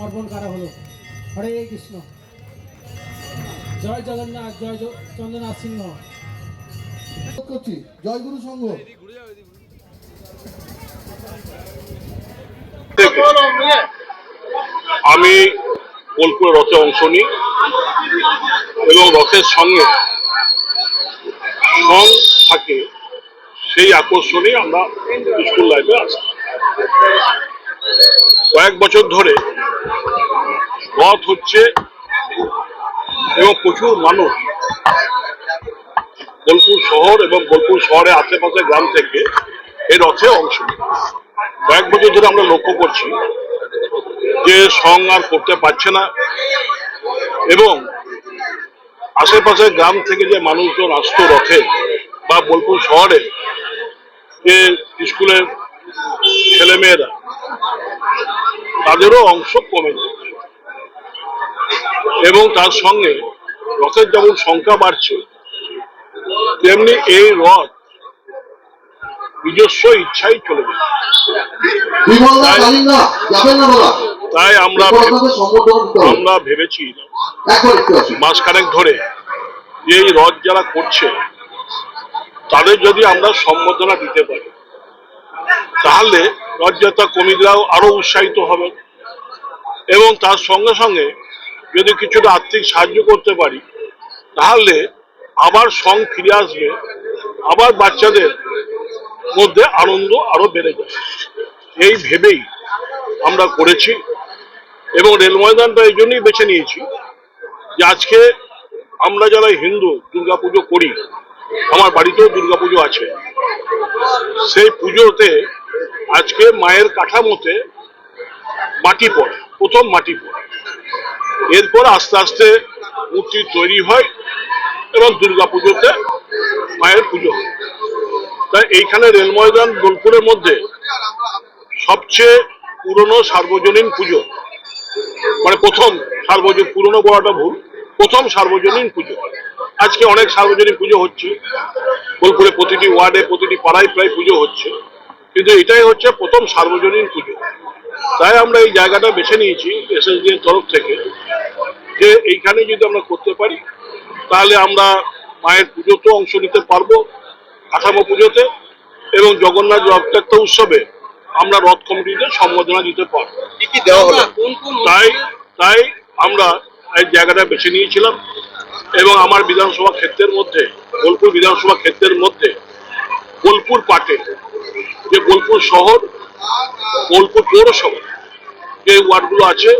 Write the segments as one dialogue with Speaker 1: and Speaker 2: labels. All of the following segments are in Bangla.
Speaker 1: অর্পণ করা হলো। হরে কৃষ্ণ। জয় জগন্নাথ, জয় চন্দ্রনাথ সিংহ।
Speaker 2: করছি জয় গুরু সংঘ।
Speaker 3: আমি বোলপুর রথে অংশ নিই এবং রথের সঙ্গে সং থাকে, সেই আকর্ষণে আমরা স্কুল লাইফে আসি। কয়েক বছর ধরে রথ হচ্ছে এবং প্রচুর মানুষ বোলপুর শহর এবং বোলপুর শহরের আশেপাশে গ্রাম থেকে এই রথে অংশ নেয়। কয়েক বছর ধরে আমরা লক্ষ্য করছি যে সং আর করতে পারছে না এবং আশেপাশের গ্রাম থেকে যে মানুষজন আসতো রথে বা বোলপুর শহরে যে স্কুলের ছেলেমেয়েরা, তাদেরও অংশ কমে যাচ্ছে এবং তার সঙ্গে রথের যেমন সংখ্যা বাড়ছে তেমনি এই রথ নিজস্ব ইচ্ছাই চলে যাচ্ছে। তাই আমরা ভেবেছি মাসখানেক ধরে যে এই রথ যারা করছে তাদের যদি আমরা সম্বর্ধনা দিতে পারি তাহলে রথযাত্রা কমিটিরাও আরো উৎসাহিত হবে এবং তার সঙ্গে সঙ্গে যদি কিছুটা আর্থিক সাহায্য করতে পারি তাহলে আবার সং ফিরে আসবে, আবার বাচ্চাদের মধ্যে আনন্দ আরো বেড়ে যাবে। এই ভেবেই আমরা করেছি এবং রেল ময়দানটা এই জন্যই বেছে নিয়েছি যে আজকে আমরা যারা হিন্দু দুর্গাপুজো করি, আমার বাড়িতেও দুর্গাপুজো আছে, সেই পুজোতে আজকে মায়ের কাঠামোতে মাটি পড়ে, প্রথম মাটি পড়ে, এরপর আস্তে আস্তে মূর্তি তৈরি হয় এবং দুর্গাপুজোতে মায়ের পুজো হয়। তাই এইখানে রেল ময়দান বোলপুরের মধ্যে সবচেয়ে পুরনো সার্বজনীন পুজো, মানে প্রথম সার্বজনীন, পুরনো বলাটা ভুল, প্রথম সার্বজনীন পুজো। আজকে অনেক সার্বজনীন পুজো হচ্ছে বোলপুরে, প্রতিটি ওয়ার্ডে প্রতিটি পাড়ায় প্রায় পুজো হচ্ছে, কিন্তু এটাই হচ্ছে প্রথম সার্বজনীন পুজো। তাই আমরা এই জায়গাটা বেছে নিয়েছি এসএসডি এর তরফ থেকে যে এইখানে যদি আমরা করতে পারি তাহলে আমরা মায়ের পুজোতেও অংশ নিতে পারবো, কাঠামো পুজোতে, এবং জগন্নাথ রথযাত্রা উৎসবে আমরা রথ কমিটিতে সম্বোধনা দিতে পারবো। তাই আমরা এই জায়গাটা বেছে নিয়েছিলাম এবং আমার বিধানসভা ক্ষেত্রের মধ্যে, বোলপুর বিধানসভা ক্ষেত্রের মধ্যে বোলপুর পাটে যে বোলপুর শহর, বোলপুর পৌরসভা যে ওয়ার্ডগুলো আছে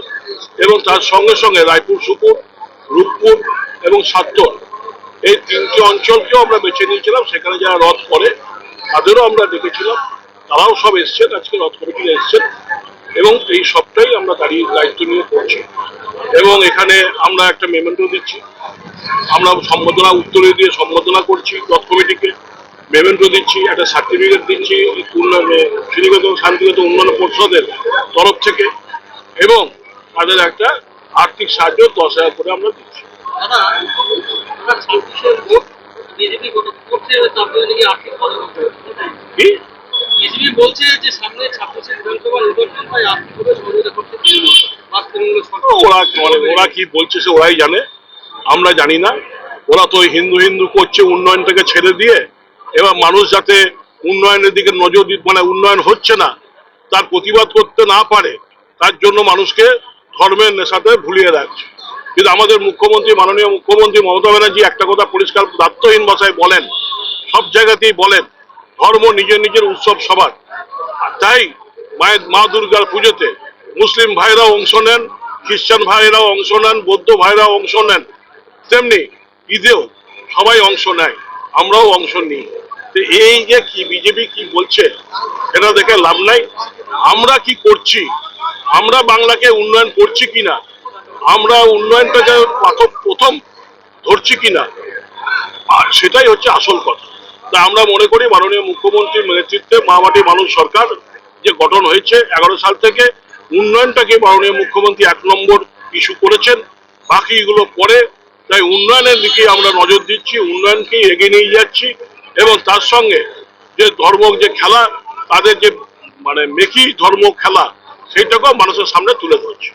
Speaker 3: এবং তার সঙ্গে সঙ্গে রায়পুর, সুপুর, রূপপুর এবং সাতর, এই তিনটি অঞ্চলকেও আমরা বেছে নিয়েছিলাম। সেখানে যারা রথ করে তাদেরও আমরা ডেকেছিলাম, তারাও সব এসছেন, আজকে রথ কমিটিরা এসছেন এবং এই সবটাই আমরা দায়িত্ব নিয়ে করছি এবং এখানে আমরা একটা মেমেন্টো দিচ্ছি, আমরা সম্বোধনা উত্তরে দিয়ে সম্বোধনা করছি রথ কমিটিকে, মেমেন্টো দিচ্ছি, একটা সার্টিফিকেট দিচ্ছি শ্রীনিকেতন শান্তিনিকেতন উন্নয়ন পরিষদের তরফ থেকে এবং তাদের একটা আর্থিক সাহায্য 10,000 করে আমরা দিচ্ছি। ওরা কি বলছে সে ওরাই জানে, আমরা জানি না। ওরা তো হিন্দু হিন্দু করছে উন্নয়নটাকে ছেড়ে দিয়ে, এবার মানুষ যাতে উন্নয়নের দিকে নজর দিতে, মানে উন্নয়ন হচ্ছে না তার প্রতিবাদ করতে না পারে, তার জন্য মানুষকে ধর্মের নেশাতে ভুলিয়ে রাখছে। কিন্তু আমাদের মুখ্যমন্ত্রী, মাননীয় মুখ্যমন্ত্রী মমতা ব্যানার্জি একটা কথা পরিষ্কার দায়িত্বহীন ভাষায় বলেন, সব জায়গাতেই বলেন, ধর্ম নিজের নিজের উৎসব সবার। তাই মা দুর্গার পুজোতে মুসলিম ভাইরাও অংশ নেন, খ্রিস্টান ভাইরাও অংশ নেন, বৌদ্ধ ভাইরাও অংশ নেন, তেমনি ঈদেও সবাই অংশ নেয়, আমরাও অংশ নিই। এই যে কি বিজেপি কি বলছে এটা দেখে লাভ নাই। আমরা কি করছি, আমরা বাংলাকে উন্নয়ন করছি কিনা, আমরা উন্নয়নটাকে প্রথম ধরছি কিনা, আর সেটাই হচ্ছে আসল কথা। তা আমরা মনে করি মাননীয় মুখ্যমন্ত্রীর নেতৃত্বে মা মাটি মানুষ সরকার যে গঠন হয়েছে 11 সাল থেকে, উন্নয়নটাকে মাননীয় মুখ্যমন্ত্রী 1 নম্বর ইস্যু করেছেন, বাকিগুলো পরে। তাই উন্নয়নের দিকে আমরা নজর দিচ্ছি, উন্নয়নকেই এগিয়ে নিয়ে যাচ্ছি এবং তার সঙ্গে যে ধর্ম যে খেলা, তাদের যে মানে মেকি ধর্ম খেলা, সেইটাকেও মানুষের সামনে তুলে ধরছি।